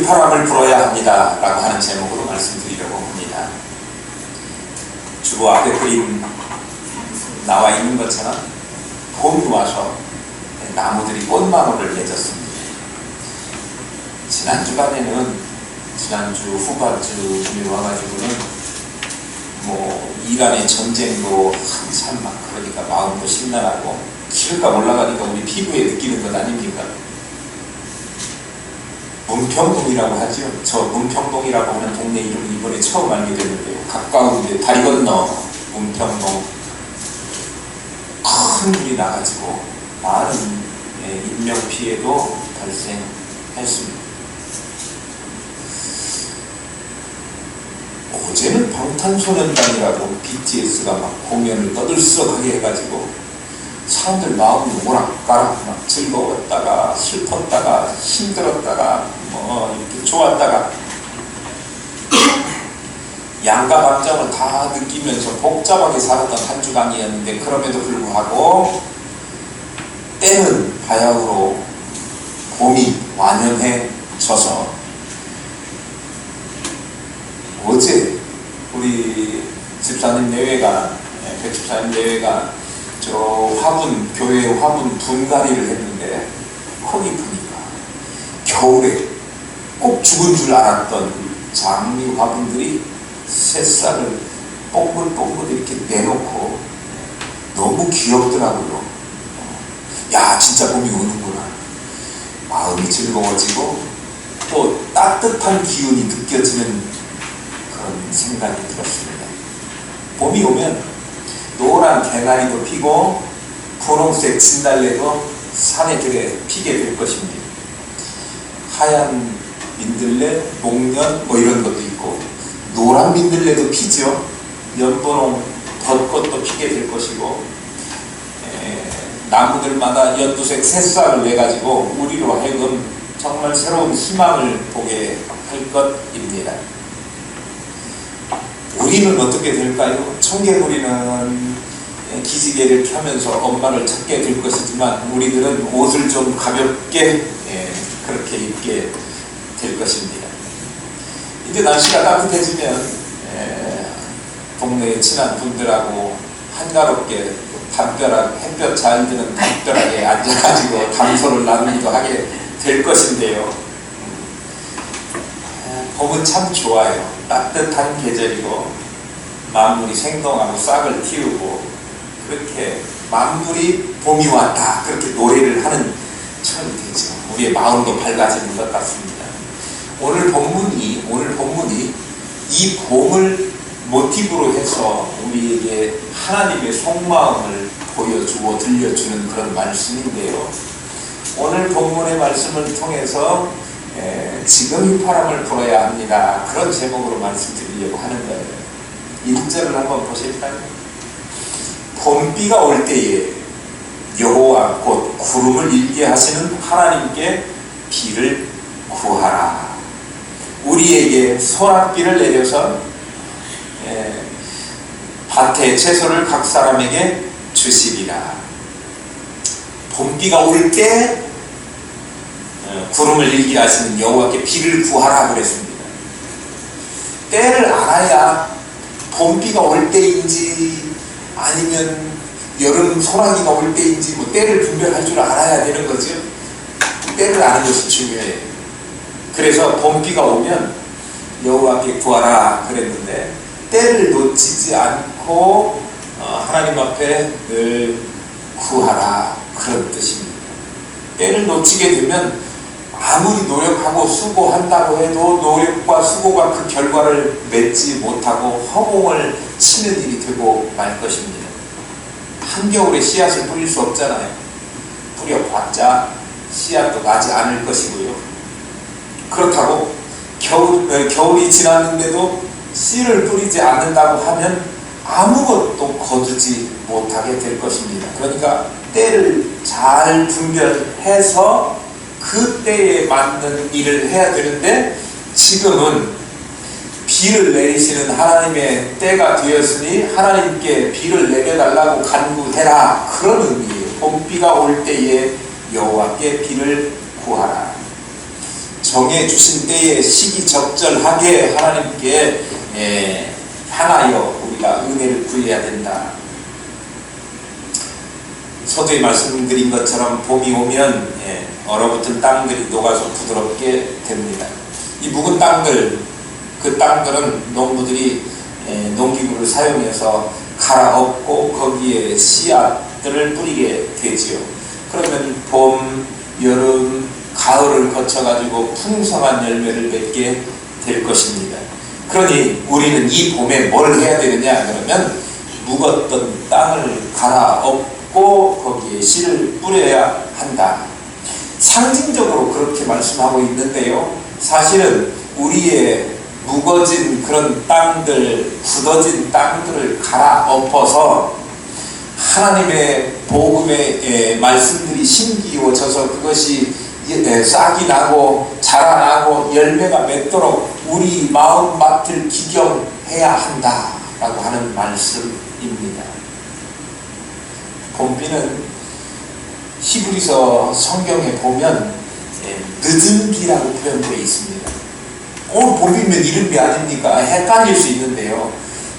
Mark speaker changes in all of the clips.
Speaker 1: 휘파람을 불어야 합니다 라고 하는 제목으로 말씀드리려고 합니다. 주로 앞에 그림 나와 있는 것처럼 봄이 와서 나무들이 꽃망울을 맺었습니다. 지난주 후반주쯤에 와가지고는 이란의 전쟁도 한참 막 그러니까 마음도 심란하고 기름감 올라가니까 우리 피부에 느끼는 것 아닙니까? 문평동이라고 하죠. 저 문평동이라고 하는 동네 이름을 이번에 처음 알게 됐는데요. 가까운데 다리 건너 문평동 큰 불이 나가지고 많은 인명피해도 발생했습니다. 어제는 방탄소년단이라고 BTS가 막 공연을 떠들썩하게 해가지고 사람들 마음이 오락가락 막 즐거웠다가 슬펐다가 힘들었다가 이렇게 좋았다가 양가 감정을 다 느끼면서 복잡하게 살았던 한 주간이었는데, 그럼에도 불구하고 때는 바야흐로 봄이 완연해져서 어제 우리 집사님 내외가 백집사님 내외가 저 교회 화분 분갈이를 했는데, 거기 보니까 겨울에 꼭 죽은 줄 알았던 장미 화분들이 새싹을 뽕글뽕글 이렇게 내놓고 너무 귀엽더라고요. 야, 진짜 봄이 오는구나. 마음이 즐거워지고 또 따뜻한 기운이 느껴지는 그런 생각이 들었습니다. 봄이 오면 노란 개나리도 피고 분홍색 진달래도 산에 들에 피게 될 것입니다. 하얀 민들레, 목련 이런 것도 있고 노란 민들레도 피죠. 연분홍 벚꽃도 피게 될 것이고, 나무들마다 연두색 새싹을 내가지고 우리로 하여금 정말 새로운 희망을 보게 할 것입니다. 우리는 어떻게 될까요? 청개구리는 기지개를 켜면서 엄마를 찾게 될 것이지만, 우리들은 옷을 좀 가볍게 그렇게 입게 될 것입니다. 이제 날씨가 따뜻해지면 동네에 친한 분들하고 한가롭게 햇볕 잘 드는 담벼락에 앉아가지고 담소를 나누기도 하게 될 것인데요. 봄은 참 좋아요. 따뜻한 계절이고 만물이 생동하고 싹을 틔우고, 그렇게 만물이 봄이 왔다 그렇게 노래를 하는 처음이 되죠. 우리의 마음도 밝아지는 것 같습니다. 오늘 본문이 이 봄을 모티브로 해서 우리에게 하나님의 속마음을 보여주고 들려주는 그런 말씀인데요. 오늘 본문의 말씀을 통해서 지금 휘파람을 불어야 합니다, 그런 제목으로 말씀드리려고 하는 거예요. 1절을 한번 보실까요? 봄비가 올 때에 여호와 곧 구름을 일게 하시는 하나님께 비를 구하라. 우리에게 소낙비를 내려서 밭의 채소를 각 사람에게 주시리라. 봄비가 올 때 구름을 일게 하시는 여호와께 비를 구하라 그랬습니다. 때를 알아야 봄비가 올 때인지 아니면 여름 소나기가 올 때인지 때를 분별할 줄 알아야 되는 거죠. 때를 아는 것이 중요해요. 그래서 봄비가 오면 여호와께 구하라 그랬는데, 때를 놓치지 않고 하나님 앞에 늘 구하라 그런 뜻입니다. 때를 놓치게 되면 아무리 노력하고 수고한다고 해도 노력과 수고가 그 결과를 맺지 못하고 허공을 치는 일이 되고 말 것입니다. 한겨울에 씨앗을 뿌릴 수 없잖아요. 뿌려봤자 씨앗도 나지 않을 것이고요. 그렇다고 겨울이 지났는데도 씨를 뿌리지 않는다고 하면 아무것도 거두지 못하게 될 것입니다. 그러니까 때를 잘 분별해서 그 때에 맞는 일을 해야 되는데, 지금은 비를 내리시는 하나님의 때가 되었으니 하나님께 비를 내려달라고 간구해라, 그런 의미예요. 봄비가 올 때에 여호와께 비를 구하라. 정해주신 때에 시기적절하게 하나님께 향하여 우리가 은혜를 구해야 된다. 서두에 말씀드린 것처럼 봄이 오면 얼어붙은 땅들이 녹아서 부드럽게 됩니다. 이 묵은 땅들, 그 땅들은 농부들이 농기구를 사용해서 갈아엎고 거기에 씨앗들을 뿌리게 되지요. 그러면 봄, 여름, 가을을 거쳐가지고 풍성한 열매를 맺게 될 것입니다. 그러니 우리는 이 봄에 뭘 해야 되느냐 그러면 묵었던 땅을 갈아엎고 거기에 씨를 뿌려야 한다. 상징적으로 그렇게 말씀하고 있는데요, 사실은 우리의 묵어진 그런 땅들, 굳어진 땅들을 갈아엎어서 하나님의 복음의 말씀들이 심기워져서 그것이 싹이 나고 자라나고 열매가 맺도록 우리 마음밭을 기경해야 한다라고 하는 말씀입니다. 봄비는 히브리서 성경에 보면 늦은 비라고 표현되어 있습니다. 오늘 봄비면 이른 비 아닙니까? 헷갈릴 수 있는데요,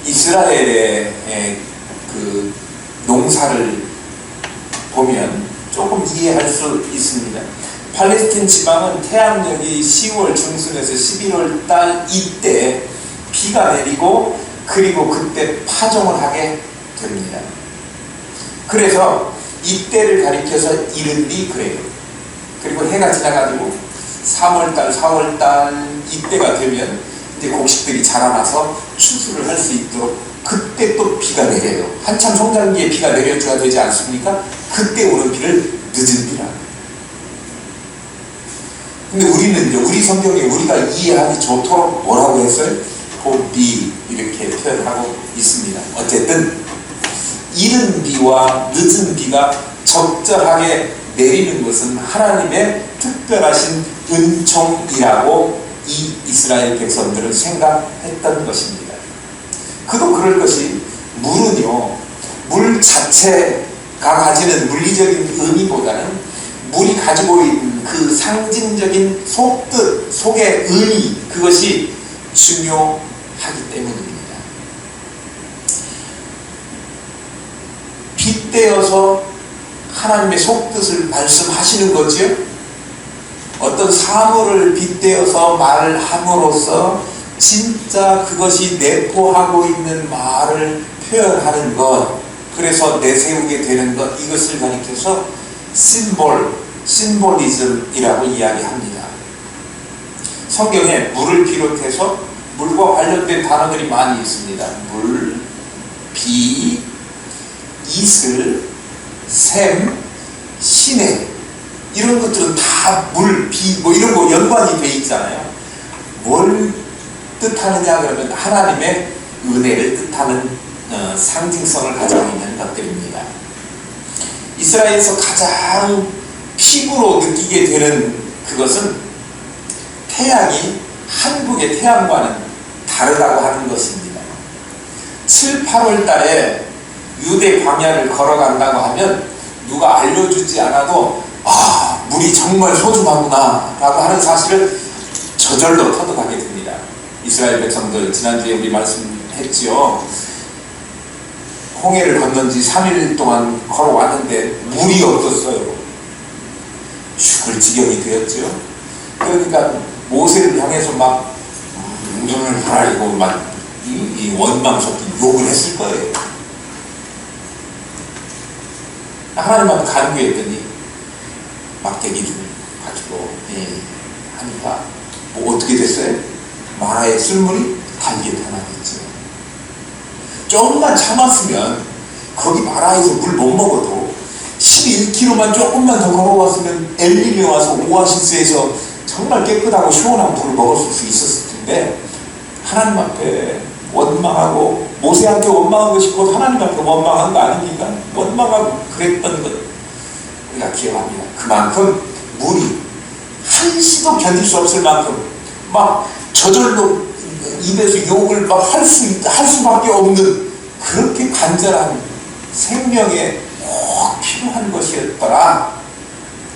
Speaker 1: 이스라엘의 그 농사를 보면 조금 이해할 수 있습니다. 팔레스틴 지방은 태양력이 10월 중순에서 11월 달 이때 비가 내리고 그리고 그때 파종을 하게 됩니다. 그래서 이때를 가리켜서 이른비 그래요. 그리고 해가 지나가지고 3월달, 4월달 이때가 되면 이제 곡식들이 자라나서 추수를 할 수 있도록 그때 또 비가 내려요. 한참 성장기에 비가 내려줘야 되지 않습니까? 그때 오는 비를 늦은 비라. 근데 우리는요, 우리 성경에 우리가 이해하기 좋도록 뭐라고 했어요? 봄비 이렇게 표현하고 있습니다. 어쨌든 이른 비와 늦은 비가 적절하게 내리는 것은 하나님의 특별하신 은총이라고 이 이스라엘 백성들은 생각했던 것입니다. 그도 그럴 것이 물은요, 물 자체가 가지는 물리적인 의미보다는 물이 가지고 있는 그 상징적인 속뜻, 속의 의미, 그것이 중요하기 때문입니다. 빗대어서 하나님의 속뜻을 말씀하시는 거지요. 어떤 사물을 빗대어서 말을 함으로써 진짜 그것이 내포하고 있는 말을 표현하는 것, 그래서 내세우게 되는 것, 이것을 가리켜서 심볼리즘이라고 이야기합니다. 성경에 물을 비롯해서 물과 관련된 단어들이 많이 있습니다. 물, 비, 이슬, 샘, 시내, 이런 것들은 다 물, 비, 뭐 이런 거 연관이 돼 있잖아요. 뭘 뜻하느냐 그러면 하나님의 은혜를 뜻하는 상징성을 가지고 있는 것들입니다. 이스라엘에서 가장 피부로 느끼게 되는 그것은 태양이 한국의 태양과는 다르다고 하는 것입니다. 7, 8월 달에 유대 광야를 걸어간다고 하면 누가 알려주지 않아도 물이 정말 소중하구나 라고 하는 사실을 저절로 터득하게 됩니다. 이스라엘 백성들, 지난주에 우리 말씀했지요. 홍해를 건넌 지 3일 동안 걸어왔는데 물이 없었어요. 죽을 지경이 되었죠. 그러니까 모세를 향해서 막 눈을 가리고 막 이 원망 섞인 욕을 했을 거예요. 하나님한테 간구했더니 막대기를 가지고 하니까 뭐 어떻게 됐어요? 마라의 쓸물이 달게 변하겠죠. 조금만 참았으면 거기 마라에서 물 못 먹어도 11km만 조금만 더 걸어왔으면 엘리에 와서 오아시스에서 정말 깨끗하고 시원한 물을 먹을 수 있었을 텐데 하나님 앞에 원망하고 모세한테 원망한 것이 곧 하나님 앞에 원망한 거 아닙니까? 원망하고 그랬던 것 우리가 기억합니다. 그만큼 물이 한시도 견딜 수 없을 만큼 막 저절로 입에서 욕을 막 할 수밖에 없는 그렇게 간절한 생명에 꼭 필요한 것이었더라.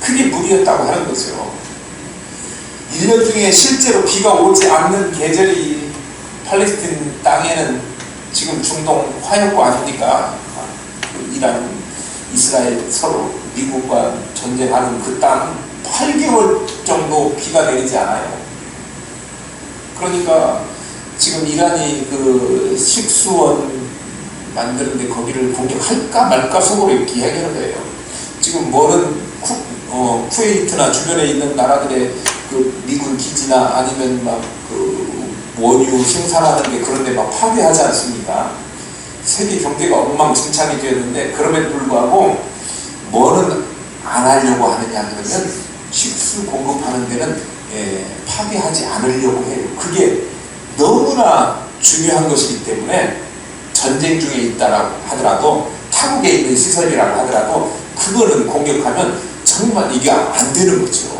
Speaker 1: 그게 물이었다고 하는 거죠. 1년 중에 실제로 비가 오지 않는 계절이 팔레스틴 땅에는 지금 중동 화약고 아닙니까? 이란, 이스라엘 서로 미국과 전쟁하는 그 땅 8개월 정도 비가 내리지 않아요. 그러니까 지금 이란이 그 식수원 만드는데 거기를 공격할까 말까 속으로 이렇게 이야기하는 거예요. 지금 뭐는 쿠웨이트나 주변에 있는 나라들의 그 미군 기지나 아니면 막 그 원유 생산하는 게 그런데 막 파괴하지 않습니까? 세계 경제가 엉망진창이 되었는데 그럼에도 불구하고 뭐는 안 하려고 하느냐 그러면 식수 공급하는 데는 파괴하지 않으려고 해요. 그게 너무나 중요한 것이기 때문에 전쟁 중에 있다라고 하더라도 타국에 있는 시설이라고 하더라도 그거는 공격하면 정말 이게 안 되는 거죠.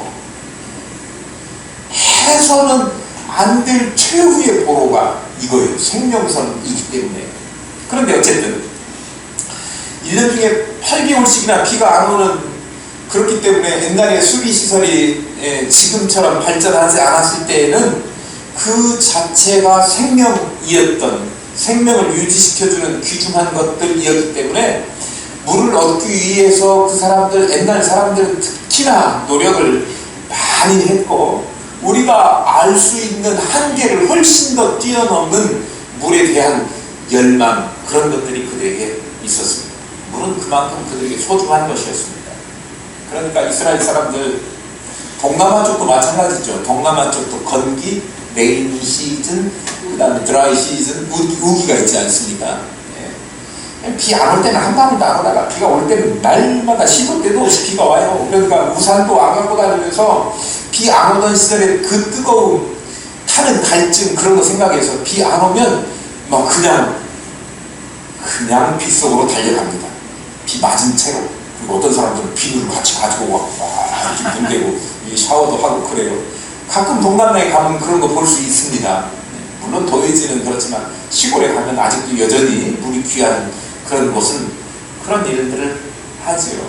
Speaker 1: 해서는 안 될 최후의 보루가 이거예요. 생명선이기 때문에. 그런데 어쨌든 1년 중에 8개월씩이나 비가 안 오는, 그렇기 때문에 옛날에 수비시설이 지금처럼 발전하지 않았을 때에는 그 자체가 생명이었던, 생명을 유지시켜주는 귀중한 것들이었기 때문에 물을 얻기 위해서 그 사람들, 옛날 사람들은 특히나 노력을 많이 했고, 우리가 알 수 있는 한계를 훨씬 더 뛰어넘는 물에 대한 열망, 그런 것들이 그들에게 있었습니다. 물은 그만큼 그들에게 소중한 것이었습니다. 그러니까 이스라엘 사람들, 동남아 쪽도 마찬가지죠. 동남아 쪽도 건기, 레인 시즌, 그 다음에 드라이 시즌, 우기가 있지 않습니까? 비 안 올 때는 한 방울도 안 오다가 비가 올 때는 날마다 시도 때도 없이 비가 와요. 그러니까 우산도 안 갖고 다니면서 비 안 오던 시절에 그 뜨거움, 타는 갈증, 그런 거 생각해서 비 안 오면 막 그냥 빗속으로 달려갑니다. 비 맞은 채로. 그리고 어떤 사람들은 비누를 같이 가지고 이렇게 문 대고 샤워도 하고 그래요. 가끔 동남아에 가면 그런 거 볼 수 있습니다. 물론 도해지는 그렇지만 시골에 가면 아직도 여전히 물이 귀한 그런 곳은 그런 일들을 하지요.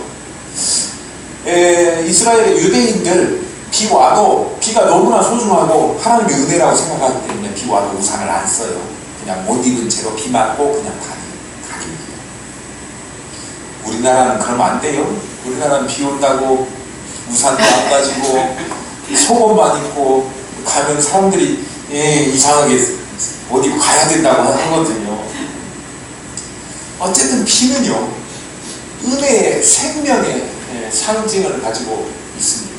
Speaker 1: 이스라엘의 유대인들, 비 와도 비가 너무나 소중하고 하나님의 은혜라고 생각하기 때문에 비 와도 우산을 안 써요. 그냥 못 입은 채로 비 맞고 그냥 가깁니다. 우리나라는 그러면 안 돼요. 우리나라는 비 온다고 우산도 안 가지고 속옷만 입고 가면 사람들이 이상하게 옷 입고 가야 된다고 하거든요. 어쨌든 비는요, 은혜의, 생명의 상징을 가지고 있습니다.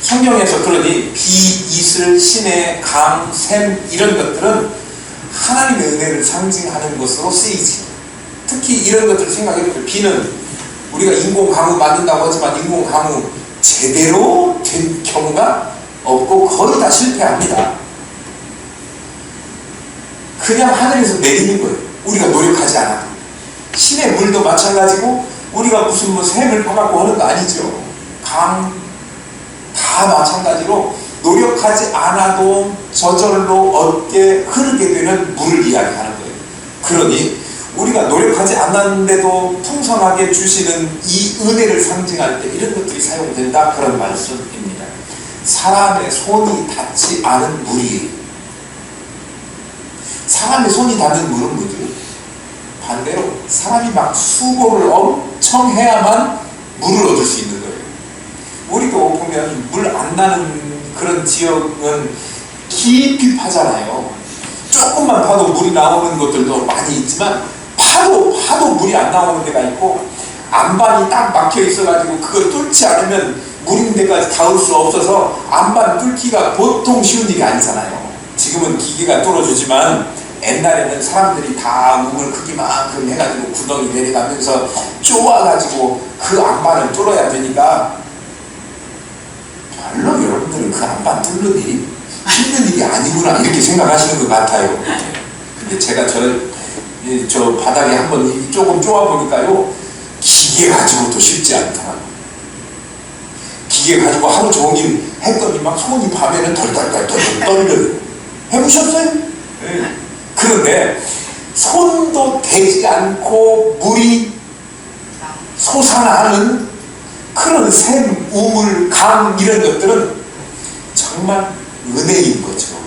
Speaker 1: 성경에서 그러니 비, 이슬, 시내, 강, 샘, 이런 것들은 하나님의 은혜를 상징하는 것으로 쓰이지. 특히 이런 것들을 생각해보면 비는 우리가 인공강우 만든다고 하지만 인공강우 제대로 된 경우가 없고 거의 다 실패합니다. 그냥 하늘에서 내리는 거예요. 우리가 노력하지 않아도. 신의 물도 마찬가지고 우리가 무슨 뭐 샘을 파갖고 하는 거 아니죠. 강 다 마찬가지로 노력하지 않아도 저절로 얻게 흐르게 되는 물을 이야기하는 거예요. 그러니 우리가 노력하지 않았는데도 풍성하게 주시는 이 은혜를 상징할 때 이런 것들이 사용된다, 그런 말씀입니다. 사람의 손이 닿지 않은 물이에요. 사람의 손이 닿는 물은 뭐죠? 반대로 사람이 막 수고를 엄청 해야만 물을 얻을 수 있는 거예요. 우리도 보면 물 안 나는 그런 지역은 깊이 파잖아요. 조금만 파도 물이 나오는 것들도 많이 있지만 파도 물이 안 나오는 데가 있고, 안반이 딱 막혀 있어가지고 그걸 뚫지 않으면 물 있는 데까지 닿을 수 없어서 안반 뚫기가 보통 쉬운 일이 아니잖아요. 지금은 기계가 뚫어주지만 옛날에는 사람들이 다 우물 크기만큼 해가지고 구덩이 내려가면서 쪼아가지고 그 안반을 뚫어야 되니까 별로 여러분들은 그 안반 뚫는 일이 힘든 일이 아니구나 이렇게 생각하시는 것 같아요. 근데 제가 저 바닥에 한번 조금 쪼아보니까요, 기계 가지고도 쉽지 않더라고요. 기계 가지고 하루 종일 했더니 막 손이 밤에는 덜덜덜 떨려요. 해보셨어요? 네. 그런데 손도 대지 않고 물이 솟아나는 그런 샘, 우물, 강 이런 것들은 정말 은혜인 거죠.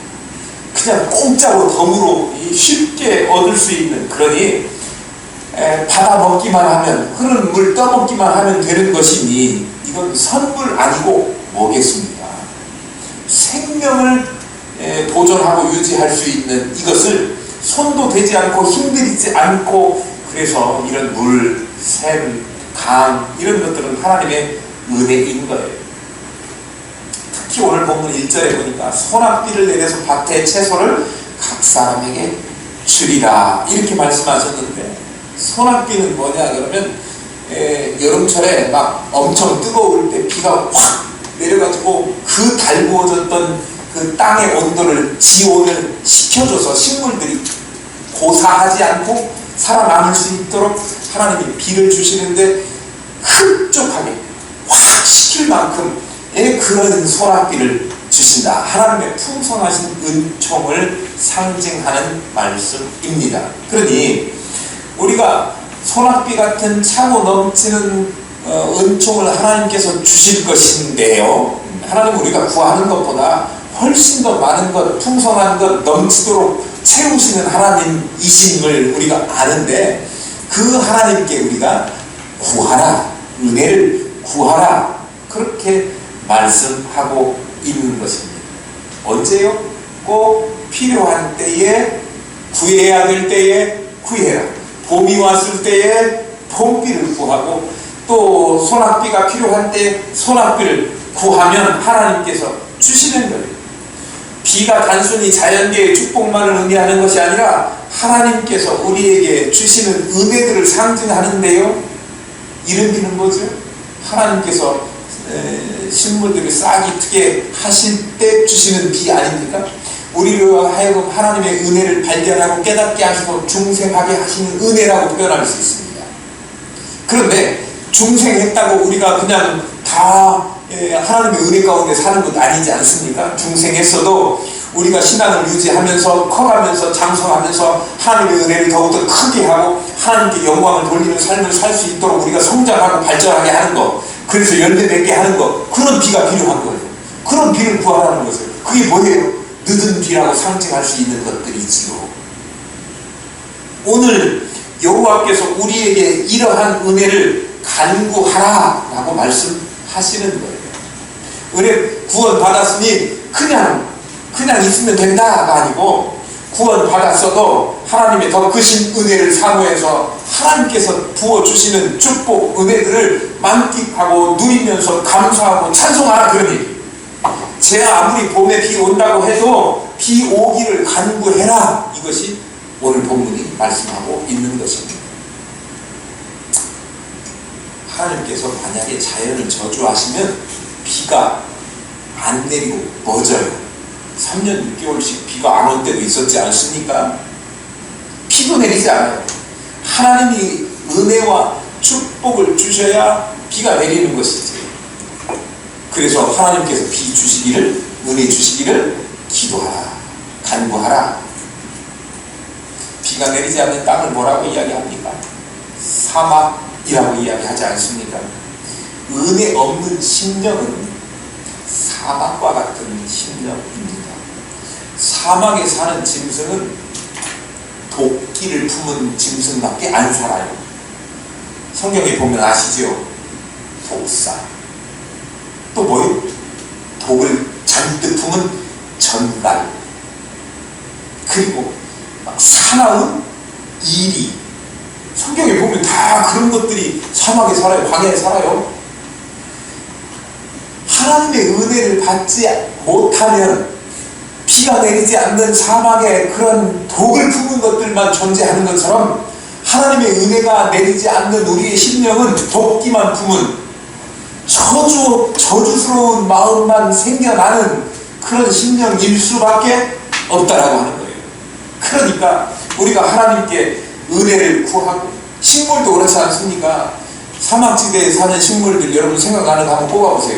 Speaker 1: 그냥 공짜로 덤으로 쉽게 얻을 수 있는, 그러니 받아 먹기만 하면, 흐르는 물 떠먹기만 하면 되는 것이니 이건 선물 아니고 뭐겠습니까? 생명을 보존하고 유지할 수 있는 이것을 손도 대지 않고 힘들이지 않고, 그래서 이런 물, 샘, 강 이런 것들은 하나님의 은혜인 거예요. 특히 오늘 본문 1절에 보니까 소낙비를 내려서 밭에 채소를 각 사람에게 주리라 이렇게 말씀하셨는데, 소낙비는 뭐냐 그러면 여름철에 막 엄청 뜨거울 때 비가 확 내려가지고 그 달구어졌던 그 땅의 온도를, 지온을 식혀줘서 식물들이 고사하지 않고 살아남을 수 있도록 하나님이 비를 주시는데, 흡족하게 확 식힐 만큼의 그런 소낙비를 주신다. 하나님의 풍성하신 은총을 상징하는 말씀입니다. 그러니 우리가 소낙비 같은 차고 넘치는 은총을 하나님께서 주실 것인데요, 하나님 우리가 구하는 것보다 훨씬 더 많은 것, 풍성한 것, 넘치도록 채우시는 하나님이심을 우리가 아는데, 그 하나님께 우리가 구하라, 은혜를 구하라, 그렇게 말씀하고 있는 것입니다. 언제요? 꼭 필요한 때에, 구해야 될 때에 구해라. 봄이 왔을 때에 봄비를 구하고, 또 소낙비가 필요한 때 소낙비를 구하면 하나님께서 주시는 거예요. 비가 단순히 자연계의 축복만을 의미하는 것이 아니라 하나님께서 우리에게 주시는 은혜들을 상징하는데요, 이런 비는 뭐죠? 하나님께서 식물들을 싹이 트게 하실 때 주시는 비 아닙니까? 우리로 하여금 하나님의 은혜를 발견하고 깨닫게 하시고 중생하게 하시는 은혜라고 표현할 수 있습니다. 그런데 중생했다고 우리가 그냥 다 하나님의 은혜 가운데 사는 것 아니지 않습니까? 중생했어도 우리가 신앙을 유지하면서 커가면서 장성하면서 하나님의 은혜를 더욱더 크게 하고 하나님께 영광을 돌리는 삶을 살 수 있도록 우리가 성장하고 발전하게 하는 것, 그래서 열매 맺게 하는 것, 그런 비가 필요한 거예요. 그런 비를 구하라는 것을. 그게 뭐예요? 늦은 비라고 상징할 수 있는 것들이지요. 오늘 여호와께서 우리에게 이러한 은혜를 간구하라 라고 말씀하시는 거예요. 은혜 구원 받았으니 그냥 있으면 된다가 아니고, 구원 받았어도 하나님의 더 크신 은혜를 사모해서 하나님께서 부어주시는 축복 은혜들을 만끽하고 누리면서 감사하고 찬송하라. 그러니 제가 아무리 봄에 비 온다고 해도 비 오기를 간구해라, 이것이 오늘 본문이 말씀하고 있는 것입니다. 하나님께서 만약에 자연을 저주하시면 비가 안 내리고 멎어요. 3년 6개월씩 비가 안 올 때도 있었지 않습니까? 비도 내리지 않아요. 하나님이 은혜와 축복을 주셔야 비가 내리는 것이지. 그래서 하나님께서 비 주시기를, 은혜 주시기를 기도하라, 간구하라. 비가 내리지 않는 땅을 뭐라고 이야기합니까? 사막이라고 이야기하지 않습니까? 은혜 없는 심령은 사막과 같은 심령입니다. 사막에 사는 짐승은 도끼를 품은 짐승밖에 안 살아요. 성경에 보면 아시죠? 독사. 또 뭐요? 독을 잔뜩 품은 전갈. 그리고 막 사나운 이리. 성경에 보면 다 그런 것들이 사막에 살아요. 광야에 살아요. 하나님의 은혜를 받지 못하면 비가 내리지 않는 사막에 그런 독을 품은 것들만 존재하는 것처럼, 하나님의 은혜가 내리지 않는 우리의 심령은 도끼만 품은 저주스러운 마음만 생겨나는 그런 심령일 수밖에 없다라고 하는 거예요. 그러니까 우리가 하나님께 은혜를 구하고, 식물도 그렇지 않습니까? 사막지대에 사는 식물들 여러분 생각나는 거 한번 뽑아보세요.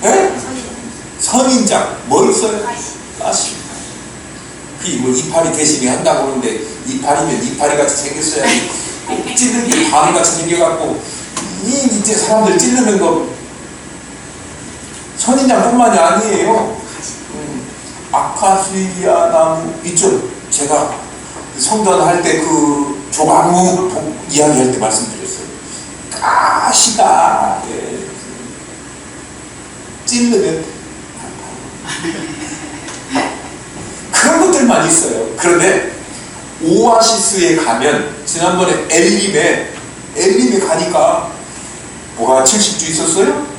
Speaker 1: 네? 선인장 뭐 있어요? 가시. 그게 뭐 이파리 대신에 한다고 하는데, 이파리면 이파리 같이 생겼어야지 찌르는 게 바위 같이 생겨갖고 이제 사람들 찌르는 거 선인장뿐만이 아니에요. 아카시아 나무 있죠. 제가 성전 할 때 그 조각무 이야기할 때 말씀드렸어요. 가시가 찔르면 그런 것들만 있어요. 그런데 오아시스에 가면 지난번에 엘림에 가니까 뭐가 70주 있었어요?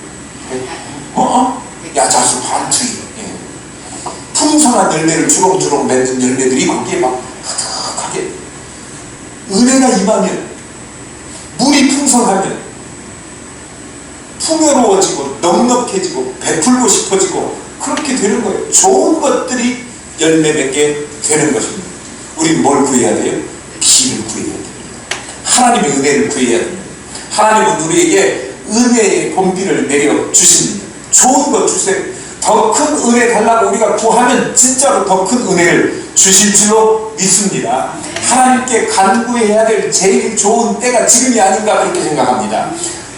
Speaker 1: 야자수 반투이 풍성한 열매를 주렁주렁 맺는 열매들이 거기에 막 가득하게 은혜가 임하면 물이 풍성하면 풍요로워지고 넉넉해지고 베풀고 싶어지고 그렇게 되는 거예요. 좋은 것들이 열매 맺게 되는 것입니다. 우리는 뭘 구해야 돼요? 비를 구해야 됩니다. 하나님의 은혜를 구해야 됩니다. 하나님은 우리에게 은혜의 본비를 내려 주십니다. 좋은 것 주세요. 더 큰 은혜 달라고 우리가 구하면 진짜로 더 큰 은혜를 주실 줄로 믿습니다. 하나님께 간구해야 될 제일 좋은 때가 지금이 아닌가 그렇게 생각합니다.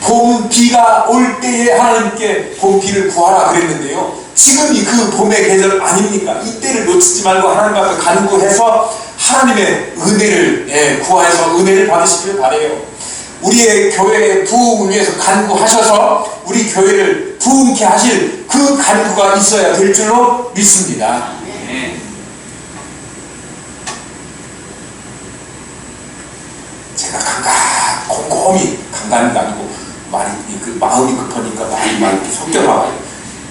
Speaker 1: 봄 비가 올 때에 하나님께 봄 비를 구하라 그랬는데요. 지금이 그 봄의 계절 아닙니까? 이때를 놓치지 말고 하나님 앞에 간구해서 하나님의 은혜를 구하여서 은혜를 받으시길 바라요. 우리의 교회의 부흥을 위해서 간구하셔서 우리 교회를 부흥케 하실 그 간구가 있어야 될 줄로 믿습니다. 제가 곰곰이 간간이가 아니고 마음이 급하니까 말이 섞여 나와요.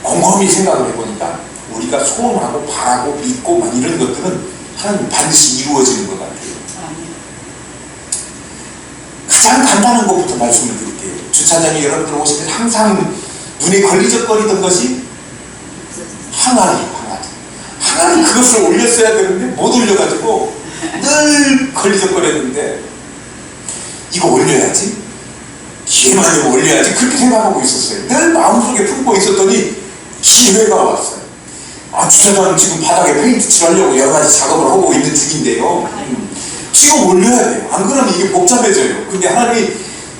Speaker 1: 곰곰이 생각을 해보니까 우리가 소원하고 바라고 믿고 막 이런 것들은 하나님 반드시 이루어지는 것 같아요. 가장 간단한 것부터 말씀을 드릴게요. 주차장에 여러분들 오실 때 항상 눈에 걸리적거리던 것이 항아리. 그것을 올렸어야 되는데 못 올려가지고 늘 걸리적거렸는데 이거 올려야지, 기회만 되면 올려야지 그렇게 생각하고 있었어요. 늘 마음속에 품고 있었더니 기회가 왔어요. 주차장 지금 바닥에 페인트 칠하려고 여러 가지 작업을 하고 있는 중인데요. 지금 올려야 돼요. 안 그러면 이게 복잡해져요. 근데 하나님이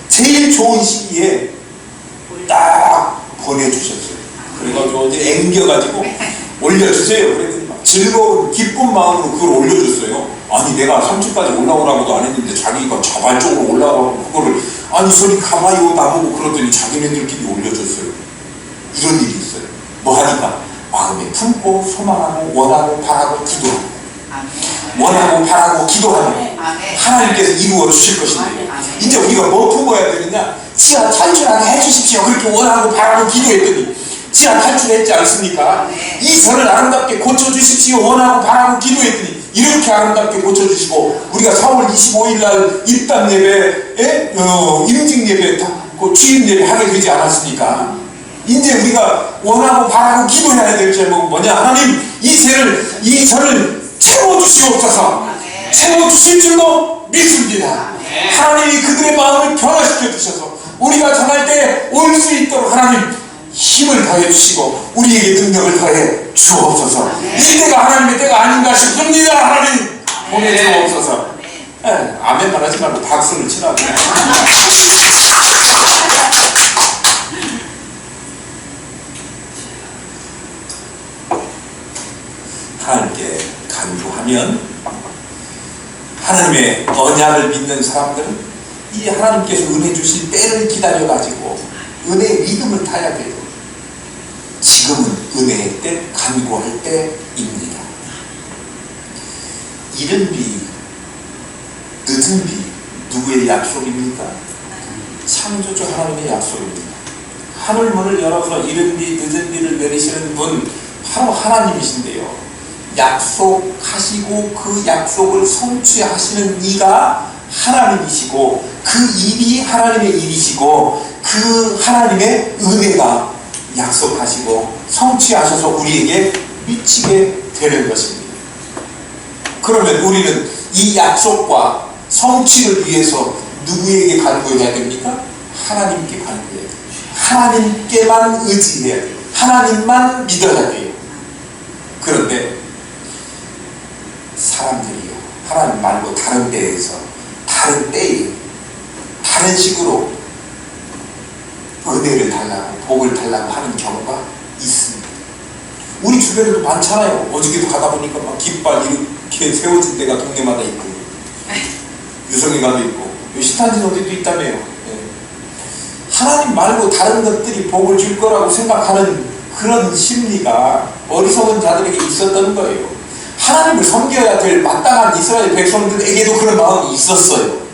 Speaker 1: 제일 좋은 시기에 딱 보내주셨어요. 그래가지고 이제 앵겨가지고 올려주세요. 그랬더니 막 즐거운 기쁜 마음으로 그걸 올려줬어요. 아니 내가 3층까지 올라오라고도 안 했는데 자기가 자발적으로 올라가고 그거를 아니 소리 가봐요 나보고 그러더니 자기네들끼리 올려줬어요. 이런 일이 있어요. 뭐 하니까 마음에 품고 소망하고 원하고 바라고 기도하고 원하고 바라고 기도하면 하나님께서 이루어 주실 것인데 이제 우리가 뭐 품어야 되느냐? 지하 탈출하게 해주십시오. 그렇게 원하고 바라고 기도했더니 지하 탈출했지 않습니까? 이 절을 아름답게 고쳐주십시오. 원하고 바라고 기도했더니 이렇게 아름답게 고쳐주시고 우리가 4월 25일 날 입당 예배, 임직 예배, 주임 예배 하게 되지 않았습니까? 이제 우리가 원하고 바라고 기도해야 될 제목은 뭐냐? 하나님 이 절을 채워주시옵소서. 채워주실 줄로 믿습니다. 하나님이 그들의 마음을 변화시켜 주셔서 우리가 전할 때 올 수 있도록 하나님 힘을 더해 주시고 우리에게 능력을 더해 주옵소서. 이 때가 하나님의 때가 아닌가 싶습니다. 하나님 보내주옵소서. 아멘만 하지 말고 박수를 치라고. 하나님께 간구하면 하나님의 언약을 믿는 사람들은 이 하나님께서 은혜 주실 때를 기다려가지고 은혜의 믿음을 타야 돼요. 지금은 은혜의 때, 간구할 때입니다. 이른 비, 늦은 비, 누구의 약속입니까? 창조주 하나님의 약속입니다. 하늘문을 열어서 이른 비, 늦은 비를 내리시는 분 바로 하나님이신데요. 약속하시고 그 약속을 성취하시는 이가 하나님이시고 그 일이 하나님의 일이시고 그 하나님의 은혜가 약속하시고 성취하셔서 우리에게 미치게 되는 것입니다. 그러면 우리는 이 약속과 성취를 위해서 누구에게 간구해야 됩니까? 하나님께 간구해야 돼요. 하나님께만 의지해야 돼요. 하나님만 믿어야 돼요. 그런데 사람들이요, 하나님 말고 다른 데에서 다른 때에 다른 식으로 은혜를 달라고 복을 달라고 하는 경우가 있어요. 우리 주변에도 많잖아요. 어저께도 가다 보니까 막 깃발 이렇게 세워진 데가 동네마다 있고, 유성회가도 있고, 시탄진 어디도 있다며요. 네. 하나님 말고 다른 것들이 복을 줄 거라고 생각하는 그런 심리가 어리석은 자들에게 있었던 거예요. 하나님을 섬겨야 될 마땅한 이스라엘 백성들에게도 그런 마음이 있었어요.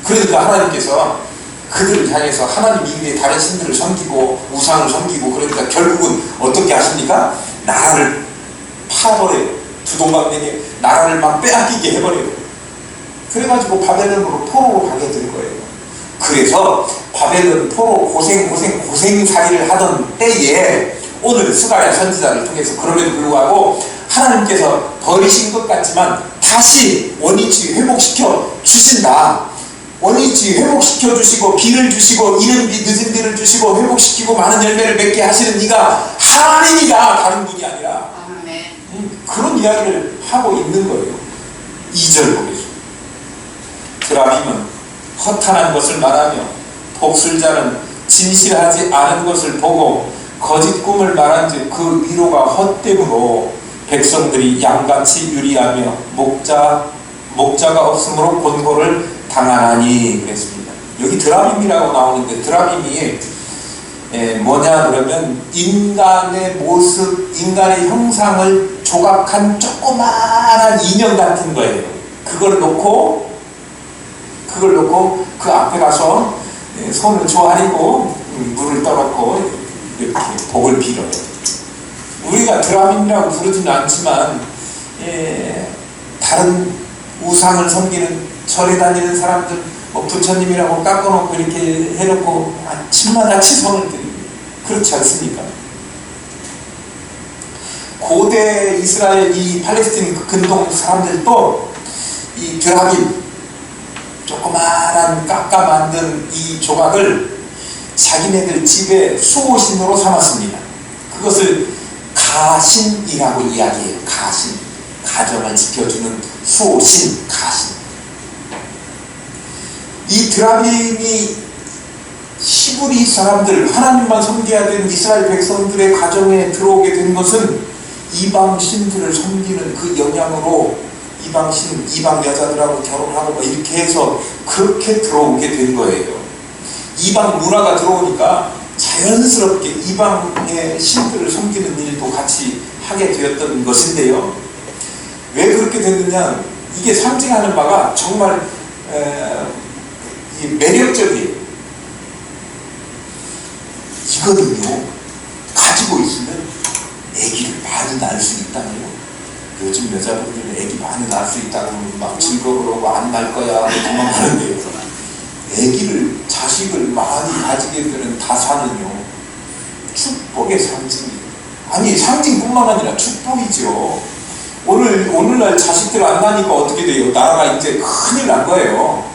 Speaker 1: 그러니까 하나님께서 그들을 향해서 하나님 이외에 다른 신들을 섬기고 우상을 섬기고, 그러니까 결국은 어떻게 하십니까? 나라를 파버려요. 두 동강에게 나라를 막 빼앗기게 해버려요. 그래가지고 바벨론으로 포로로 가게 된 거예요. 그래서 바벨론 포로 고생살이를 하던 때에 오늘 스가랴 선지자를 통해서 그럼에도 불구하고 하나님께서 버리신 것 같지만 다시 원위치 회복시켜 주신다. 원위치 회복시켜 주시고 비를 주시고 이른 비 늦은 비를 주시고 회복시키고 많은 열매를 맺게 하시는 이가 하나님이다. 다른 분이 아니라. 그런 이야기를 하고 있는 거예요. 2절 보겠습니다. 드라빔은 허탄한 것을 말하며 복술자는 진실하지 않은 것을 보고 거짓 꿈을 말한즉 그 위로가 헛됨으로 백성들이 양같이 유리하며 목자가 없으므로 곤고를 당하나니 그랬습니다. 여기 드라빔이라고 나오는데 드라빔이 뭐냐 그러면 인간의 모습, 인간의 형상을 조각한 조그마한 인형 같은 거예요. 그걸 놓고 그 앞에 가서 손을 조아리고 물을 떠놓고 이렇게 복을 빌어요. 우리가 드라빔이라고 부르지는 않지만 다른 우상을 섬기는 절에 다니는 사람들 부처님이라고 깎아놓고 이렇게 해놓고 아침마다 치성을 드리고 그렇지 않습니까? 고대 이스라엘 이 팔레스틴 근동 사람들도 이 드라빔 조그마한 깎아 만든 이 조각을 자기네들 집의 수호신으로 삼았습니다. 그것을 가신이라고 이야기해요. 가신, 가정을 지켜주는 수호신, 가신. 이 드라빔이 히브리 사람들, 하나님만 섬겨야 되는 이스라엘 백성들의 가정에 들어오게 된 것은 이방 신들을 섬기는 그 영향으로 이방신, 이방 여자들하고 결혼하고 뭐 이렇게 해서 그렇게 들어오게 된 거예요. 이방 문화가 들어오니까 자연스럽게 이방의 신들을 섬기는 일도 같이 하게 되었던 것인데요. 왜 그렇게 됐느냐, 이게 상징하는 바가 정말 매력적이에요. 이거는요, 가지고 있으면 아기를 많이 낳을 수 있다고요. 요즘 여자분들은 아기 많이 낳을 수 있다고 막 즐거워하고 안 낳을 거야 도망가는데요. 아기를, 자식을 많이 가지게 되는 다산은요, 축복의 상징이에요. 아니, 상징뿐만 아니라 축복이죠. 오늘날 자식들 안 나니까 어떻게 돼요? 나라가 이제 큰일 난 거예요.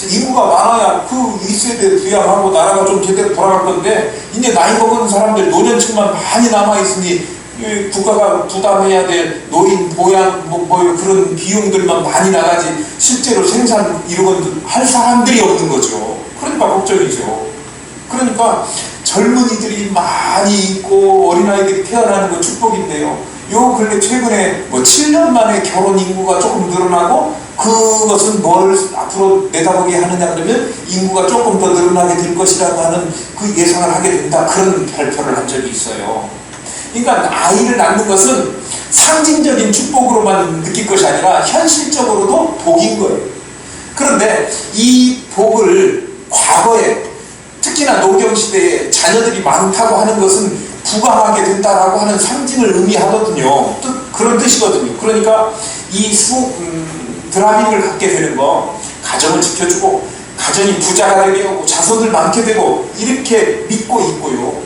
Speaker 1: 인구가 많아야 그 2세대 부양하고 나라가 좀 제대로 돌아갈 건데, 이제 나이 먹은 사람들, 노년층만 많이 남아있으니 국가가 부담해야 될 노인 보양 뭐 그런 비용들만 많이 나가지 실제로 생산 이런 건 할 사람들이 없는 거죠. 그러니까 걱정이죠. 그러니까 젊은이들이 많이 있고 어린아이들이 태어나는 건 축복인데요. 요 근래 최근에 7년 만에 결혼 인구가 조금 늘어나고, 그것은 뭘 앞으로 내다보게 하느냐 그러면 인구가 조금 더 늘어나게 될 것이라고 하는 그 예상을 하게 된다, 그런 발표를 한 적이 있어요. 그러니까 아이를 낳는 것은 상징적인 축복으로만 느낄 것이 아니라 현실적으로도 복인 거예요. 그런데 이 복을 과거에, 특히나 노경시대에 자녀들이 많다고 하는 것은 부강하게 된다라고 하는 상징을 의미하거든요. 그런 뜻이거든요. 그러니까 이 드라빔을 갖게 되는 거, 가정을 지켜주고 가정이 부자가 되게 하고 자손들 많게 되고 이렇게 믿고 있고요.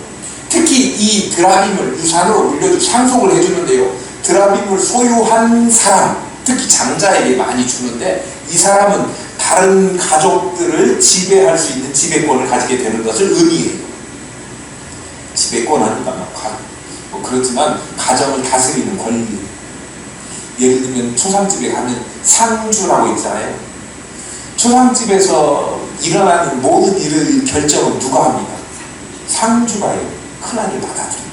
Speaker 1: 특히 이 드라빔을 유산으로 물려주 상속을 해주는데요. 드라빔을 소유한 사람, 특히 장자에게 많이 주는데, 이 사람은 다른 가족들을 지배할 수 있는 지배권을 가지게 되는 것을 의미해요. 지배권 하니까 그렇지만 가정을 다스리는 권리. 예를 들면 초상집에 가면 상주라고 있잖아요. 초상집에서 일어나는 모든 일을 결정은 누가 합니까? 상주가 해요. 큰아들 받아들여요.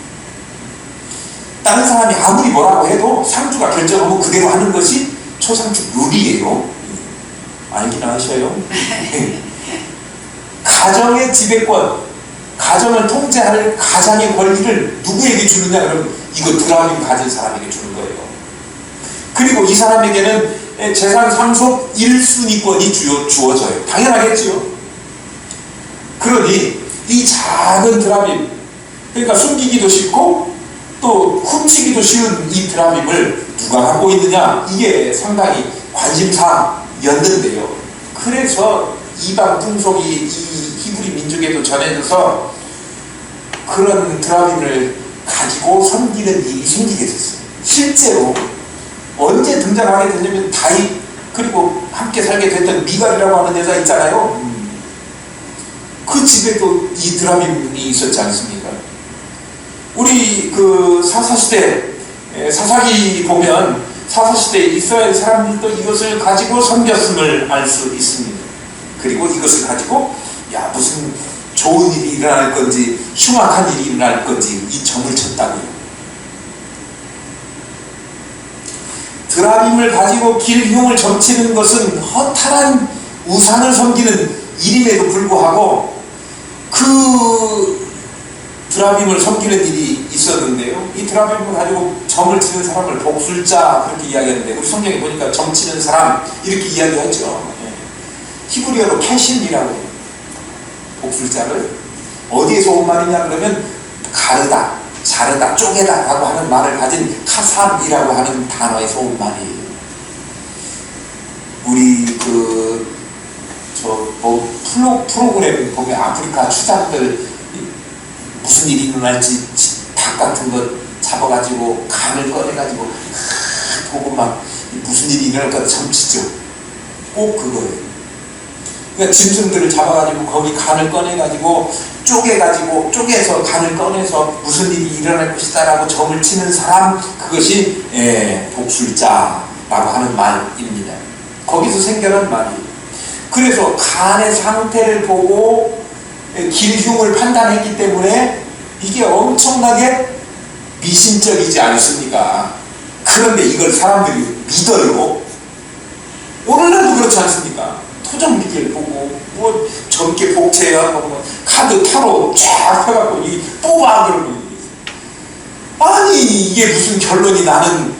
Speaker 1: 다른 사람이 아무리 뭐라고 해도 상주가 결정하고 그대로 하는 것이 초상집 룰이에요. 알긴 아셔요? 가정의 지배권, 가정을 통제할 가장의 권리를 누구에게 주느냐? 그러면 이거 드라빔 가진 사람에게 주는 거예요. 그리고 이 사람에게는 재산 상속 1순위권이 주어져요. 당연하겠지요. 그러니 이 작은 드라빔, 그러니까 숨기기도 쉽고 또 훔치기도 쉬운 이 드라빔을 누가 갖고 있느냐, 이게 상당히 관심사였는데요. 그래서 이방 풍속이 이 히브리 민족에도 전해져서 그런 드라빔을 가지고 섬기는 일이 생기게 됐어요. 실제로 언제 등장하게 되냐면 다윗, 그리고 함께 살게 됐던 미갈이라고 하는 여자 있잖아요. 그 집에도 이 드라빔이 있었지 않습니까? 우리 그 사사시대 사사기 보면 사사시대 이스라엘 사람들도 이것을 가지고 섬겼음을 알 수 있습니다. 그리고 이것을 가지고 무슨 좋은 일이 일어날 건지 흉악한 일이 일어날 건지 이 점을 쳤다고요. 드라빔을 가지고 길흉을 점치는 것은 허탈한 우상을 섬기는 일임에도 불구하고 그 드라빔을 섬기는 일이 있었는데요. 이 드라빔을 가지고 점을 치는 사람을 복술자 그렇게 이야기하는데, 우리 성경에 보니까 점 치는 사람 이렇게 이야기하죠. 히브리어로 캐신이라고 해요. 복술자를 어디에서 온 말이냐 그러면 가르다, 자르다, 쪼개다 라고 하는 말을 가진 카삼이라고 하는 단어에서 온 말이에요. 우리 프로그램 보면 아프리카 추장들 무슨 일이 일어날지 닭 같은 것 잡아가지고 간을 꺼내가지고 보고 막 무슨 일이 일어날까 점치죠. 꼭 그거예요. 그러니까 짐승들을 잡아가지고 거기 간을 꺼내가지고 쪼개서 간을 꺼내서 무슨 일이 일어날 것이다 라고 점을 치는 사람, 그것이 복술자라고 하는 말입니다. 거기서 생겨난 말이에요. 그래서 간의 상태를 보고 길흉을 판단했기 때문에 이게 엄청나게 미신적이지 않습니까? 그런데 이걸 사람들이 믿어요. 오늘날도 그렇지 않습니까? 토종 미기를 보고 뭐 점괘 복채하고 뭐 카드 타로 쫙 해갖고 이 뽑아 그러고, 아니 이게 무슨 결론이 나는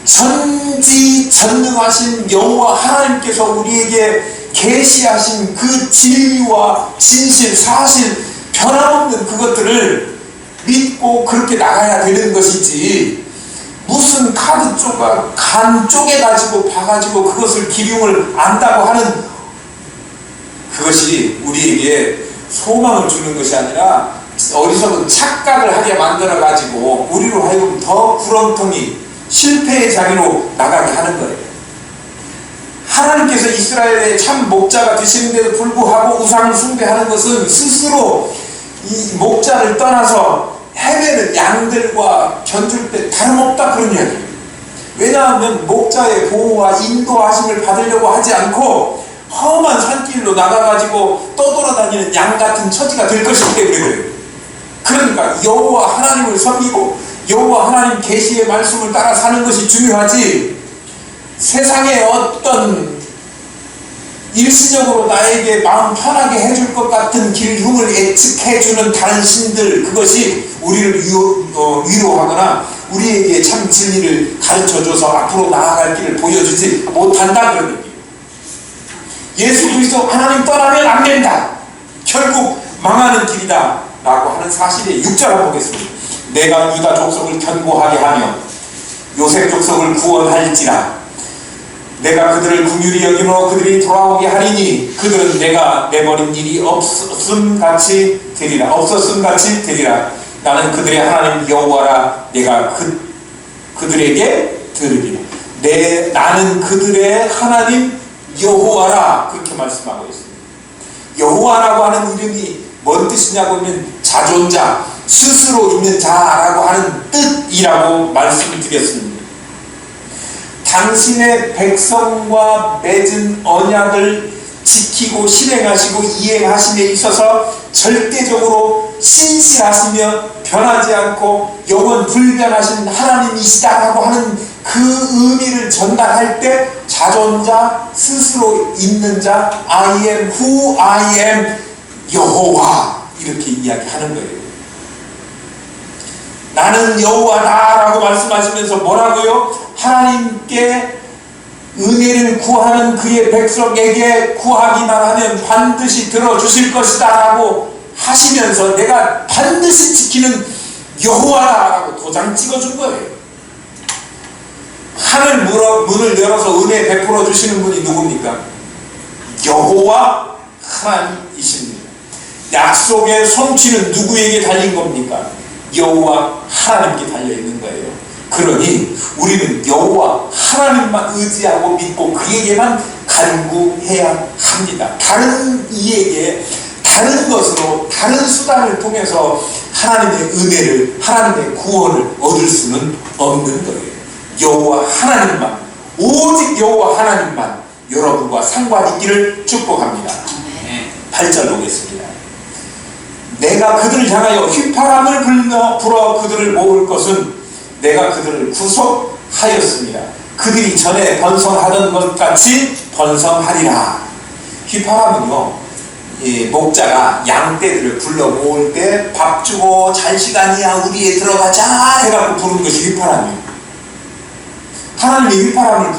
Speaker 1: 전지전능하신 여호와 하나님께서 우리에게 계시하신 그 진리와 진실, 사실, 변함없는 그것들을 믿고 그렇게 나가야 되는 것이지, 무슨 카드 조각, 간 쪼개가지고 봐가지고 그것을 기륭을 안다고 하는 그것이 우리에게 소망을 주는 것이 아니라 어리석은 착각을 하게 만들어가지고 우리로 하여금 더 구렁텅이, 실패의 자리로 나가게 하는 거예요. 하나님께서 이스라엘의 참 목자가 되시는데도 불구하고 우상을 숭배하는 것은 스스로 이 목자를 떠나서 헤매는 양들과 견줄 때 다름없다, 그런 이야기예요. 왜냐하면 목자의 보호와 인도하심을 받으려고 하지 않고 험한 산길로 나가가지고 떠돌아다니는 양 같은 처지가 될 것이기 때문에 그래요. 그러니까 여호와 하나님을 섬기고 여호와 하나님 계시의 말씀을 따라 사는 것이 중요하지, 세상의 어떤 일시적으로 나에게 마음 편하게 해줄 것 같은 길흉을 예측해주는 다른 신들, 그것이 우리를 위로하거나 우리에게 참 진리를 가르쳐줘서 앞으로 나아갈 길을 보여주지 못한다, 그런 얘기예요. 예수 그리스도 하나님 떠나면 안 된다, 결국 망하는 길이다 라고 하는 사실의 6절을 보겠습니다. 내가 유다 족속을 견고하게 하며 요셉 족속을 구원할지라. 내가 그들을 긍휼히 여기며 그들이 돌아오게 하리니 그들은 내가 내버린 일이 없었음같이 되리라. 나는 그들의 하나님 여호와라. 내가 그들에게 들으리라. 나는 그들의 하나님 여호와라, 그렇게 말씀하고 있습니다. 여호와라고 하는 이름이 뭔 뜻이냐고 하면 자존자, 스스로 있는 자라고 하는 뜻이라고 말씀드렸습니다. 당신의 백성과 맺은 언약을 지키고 실행하시고 이행하심에 있어서 절대적으로 신실하시며 변하지 않고 영원 불변하신 하나님이시다라고 하는 그 의미를 전달할 때 자존자, 스스로 있는 자, I am who I am, 여호와 이렇게 이야기하는 거예요. 나는 여호와다라고 말씀하시면서 뭐라고요? 하나님께 은혜를 구하는 그의 백성에게 구하기만 하면 반드시 들어주실 것이다 라고 하시면서 내가 반드시 지키는 여호와다 라고 도장 찍어준 거예요. 하늘 문을 열어서 은혜 베풀어 주시는 분이 누굽니까? 여호와 하나님이십니다. 약속의 성취는 누구에게 달린 겁니까? 여호와 하나님께 달려있는 거예요. 그러니 우리는 여호와 하나님만 의지하고 믿고 그에게만 간구해야 합니다. 다른 이에게 다른 것으로 다른 수단을 통해서 하나님의 은혜를, 하나님의 구원을 얻을 수는 없는 거예요. 여호와 하나님만, 오직 여호와 하나님만 여러분과 상관 있기를 축복합니다. 8절 보겠습니다. 내가 그들을 향하여 휘파람을 불어 그들을 모을 것은 내가 그들을 구속하였습니다. 그들이 전에 번성하던 것 같이 번성하리라. 휘파람은요, 목자가 양떼들을 불러 모을 때 밥 주고 잘 시간이야 우리에 들어가자 해갖고 부르는 것이 휘파람이에요. 하나님이 휘파람을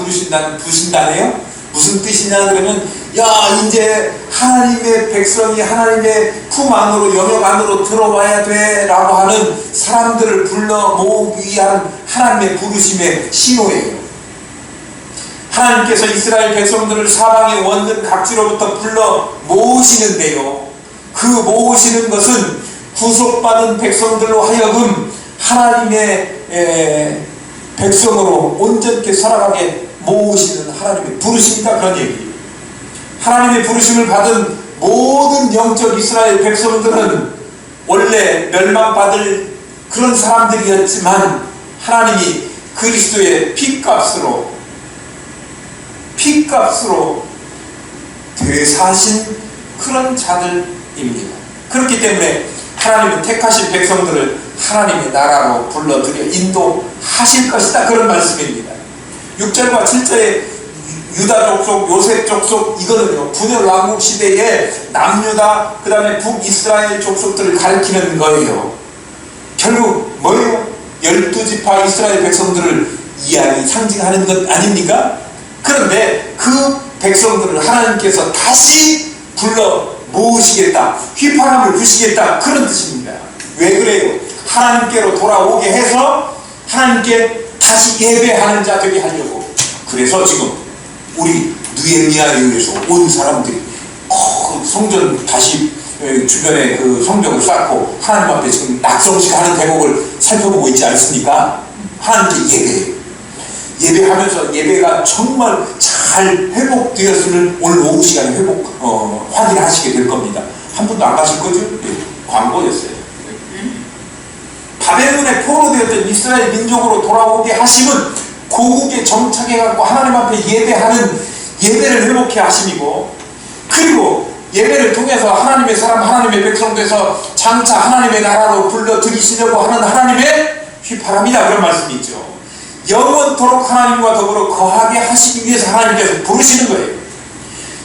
Speaker 1: 부신다네요. 무슨 뜻이냐 그러면 야 이제 하나님의 백성이 하나님의 품 안으로 영역 안으로 들어와야 돼 라고 하는 사람들을 불러 모으기 위한 하나님의 부르심의 신호예요. 하나님께서 이스라엘 백성들을 사방의 원근 각지로부터 불러 모으시는데요, 그 모으시는 것은 구속받은 백성들로 하여금 하나님의 백성으로 온전케 살아가게 모으시는 하나님의 부르심이다, 그런 얘기예요. 하나님의 부르심을 받은 모든 영적 이스라엘 백성들은 원래 멸망받을 그런 사람들이었지만 하나님이 그리스도의 피값으로 되사신 그런 자들입니다. 그렇기 때문에 하나님은 택하신 백성들을 하나님의 나라로 불러들여 인도하실 것이다, 그런 말씀입니다. 6절과 7절에 유다 족속, 요셉 족속, 이거는요 분열 왕국 시대에 남유다 그 다음에 북이스라엘 족속들을 가리키는 거예요. 결국 뭐예요? 12지파 이스라엘 백성들을 상징하는 것 아닙니까? 그런데 그 백성들을 하나님께서 다시 불러 모으시겠다, 휘파람을 부시겠다, 그런 뜻입니다. 왜 그래요? 하나님께로 돌아오게 해서 하나님께 다시 예배하는 자 되게 하려고. 그래서 지금 우리 느헤미야에 의해서 온 사람들이 성전 다시 주변에 그 성벽을 쌓고 하나님 앞에 지금 낙성식 하는 대목을 살펴보고 있지 않습니까? 하나님께 예배하면서 예배가 정말 잘 회복되었음을 오늘 오후 시간에 확인하시게 될 겁니다. 한 분도 안 가실 거죠? 광고였어요. 바벨론에 포로되었던 이스라엘 민족으로 돌아오게 하심은 고국에 정착해갖고 하나님 앞에 예배하는 예배를 회복해 하심이고, 그리고 예배를 통해서 하나님의 사람, 하나님의 백성 돼서 장차 하나님의 나라로 불러들이시려고 하는 하나님의 휘파람이다, 그런 말씀이 있죠. 영원토록 하나님과 더불어 거하게 하시기 위해서 하나님께서 부르시는 거예요.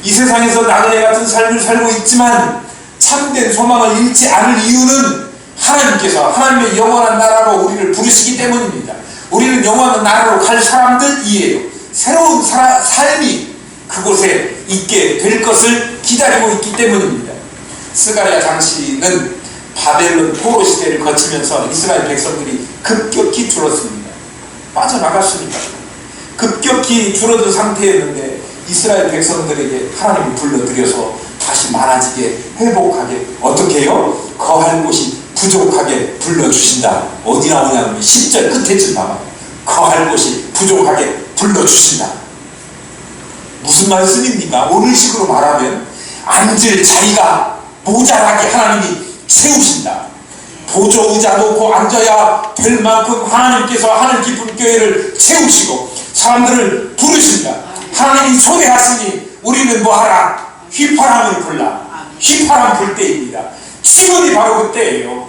Speaker 1: 이 세상에서 나그네 같은 삶을 살고 있지만 참된 소망을 잃지 않을 이유는 하나님께서 하나님의 영원한 나라로 우리를 부르시기 때문입니다. 우리는 영원한 나라로 갈 사람들이에요. 새로운 삶이 그곳에 있게 될 것을 기다리고 있기 때문입니다. 스가랴 장씨는 바벨론 포로 시대를 거치면서 이스라엘 백성들이 급격히 줄었습니다. 빠져나갔습니다. 급격히 줄어든 상태였는데 이스라엘 백성들에게 하나님이 불러들여서 다시 많아지게 회복하게 어떻게 해요? 거할 곳이 부족하게 불러주신다. 어디 나오냐면 10절 끝에쯤 나와요. 거할 곳이 부족하게 불러주신다. 무슨 말씀입니까? 오늘식으로 말하면 앉을 자리가 모자라게 하나님이 세우신다. 보조 의자 놓고 앉아야 될 만큼 하나님께서 하늘 깊은 교회를 세우시고 사람들을 부르신다. 하나님이 초대하시니 우리는 뭐하라? 휘파람을 불라. 휘파람 불 때입니다. 지금이 바로 그때예요.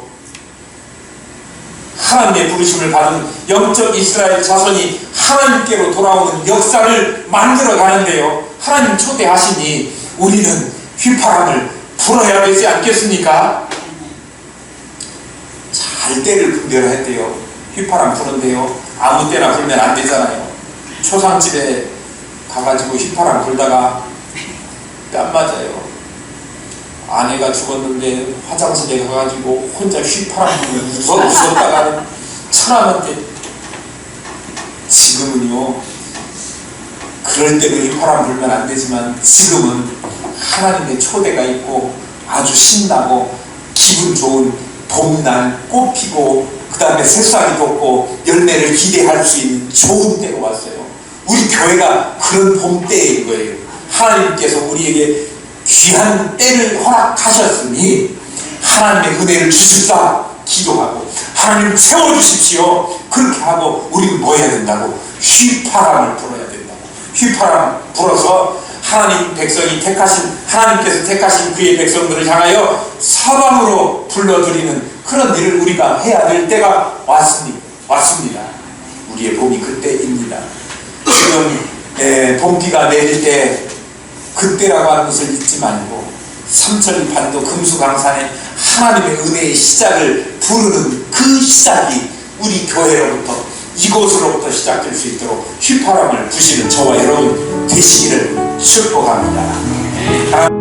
Speaker 1: 하나님의 부르심을 받은 영적 이스라엘 자손이 하나님께로 돌아오는 역사를 만들어 가는데요, 하나님 초대하시니 우리는 휘파람을 불어야 되지 않겠습니까? 잘 때를 분별해야 돼요. 휘파람 부는데요, 아무 때나 불면 안 되잖아요. 초상집에 가가지고 휘파람 불다가 뺨 맞아요. 아내가 죽었는데 화장실에 가가지고 혼자 휘파람 불면 웃었다가는 천하한테. 지금은요, 그럴 때는 휘파람 불면 안 되지만 지금은 하나님의 초대가 있고 아주 신나고 기분 좋은 봄날 꽃 피고 그 다음에 새싹이 돋고 열매를 기대할 수 있는 좋은 때가 왔어요. 우리 교회가 그런 봄 때인 거예요. 하나님께서 우리에게 귀한 때를 허락하셨으니 하나님의 은혜를 주십사 기도하고 하나님 채워주십시오 그렇게 하고 우리는 뭐 해야 된다고? 휘파람을 불어야 된다고. 휘파람 불어서 하나님 백성이 하나님께서 택하신 그의 백성들을 향하여 사방으로 불러드리는 그런 일을 우리가 해야 될 때가 왔습니다. 우리의 봄이 그때입니다. 지금 봄비가 내릴 때 그때라고 하는 것을 잊지 말고 삼천리 반도 금수강산에 하나님의 은혜의 시작을 부르는 그 시작이 우리 교회로부터 이곳으로부터 시작될 수 있도록 휘파람을 부시는 저와 여러분 되시기를 축복합니다.